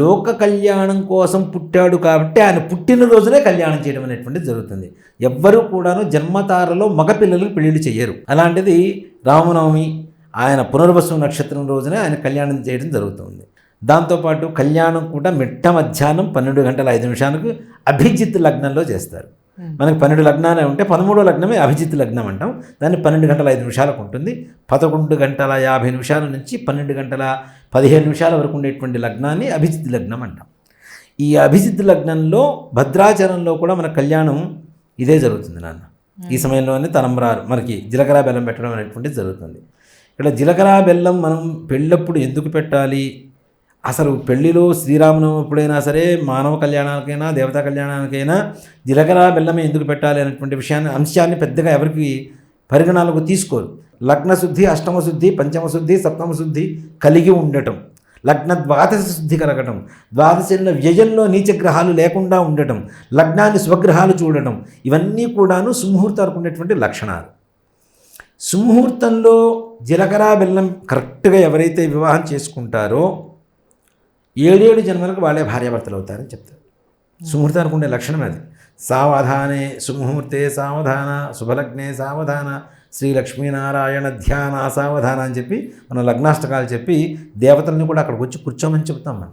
లోక కళ్యాణం కోసం పుట్టాడు కాబట్టి ఆయన పుట్టినరోజునే కళ్యాణం చేయడం అనేటువంటిది జరుగుతుంది. ఎవ్వరూ కూడాను జన్మతారలో మగపిల్లలకు పెళ్లిళ్ళు చేయరు. అలాంటిది రామనవమి ఆయన పునర్వసు నక్షత్రం రోజునే ఆయన కళ్యాణం చేయడం జరుగుతుంది. దాంతోపాటు కళ్యాణం కూడా మిట్ట మధ్యాహ్నం 12:05 అభిజిత్ లగ్నంలో చేస్తారు. మనకి 12 లగ్నాలే ఉంటే 13వ లగ్నమే అభిజిత్ లగ్నం అంటాం. దాన్ని 12:05 ఉంటుంది. 11:50 నుంచి 12:15 వరకు ఉండేటువంటి లగ్నాన్ని అభిజిత్ లగ్నం అంటాం. ఈ అభిజిత్ లగ్నంలో భద్రాచలంలో కూడా మన కళ్యాణం ఇదే జరుగుతుంది నాన్న. ఈ సమయంలోనే తలంబ్రాలు మనకి జీలకర్ర బెల్లం పెట్టడం అనేటువంటిది జరుగుతుంది. ఇక్కడ జీలకర్ర బెల్లం మనం పెళ్ళప్పుడు ఎందుకు పెట్టాలి, అసలు పెళ్లిలో శ్రీరామనవమి ఎప్పుడైనా సరే మానవ కళ్యాణానికైనా దేవతా కళ్యాణానికైనా జీలకర్ర బెల్లమే ఎందుకు పెట్టాలి అనేటువంటి అంశాన్ని పెద్దగా ఎవరికి పరిగణనలోకి తీసుకోరు. లగ్నశుద్ధి, అష్టమశుద్ధి, పంచమశుద్ధి, సప్తమశుద్ధి కలిగి ఉండటం, లగ్న ద్వాదశ శుద్ధి కలగటం, ద్వాదశంలో వ్యయంలో నీచగ్రహాలు లేకుండా ఉండటం, లగ్నాన్ని స్వగ్రహాలు చూడటం, ఇవన్నీ కూడాను సుముహూర్తాలకు ఉండేటువంటి లక్షణాలు. సుముహూర్తంలో జీలకర్ర బెల్లం కరెక్ట్గా ఎవరైతే వివాహం చేసుకుంటారో 7 జన్మలకు వాళ్ళే భార్యాభర్తలు అవుతారని చెప్తారు. సుముహూర్తానికి ఉండే లక్షణం అది. సావధానే సుముహూర్తే సావధాన, శుభలగ్నే సావధాన, శ్రీ లక్ష్మీనారాయణ ధ్యాన సావధాన అని చెప్పి మన లగ్నాష్టకాలు చెప్పి దేవతల్ని కూడా అక్కడికి వచ్చి కూర్చోమని చెప్తాం మనం.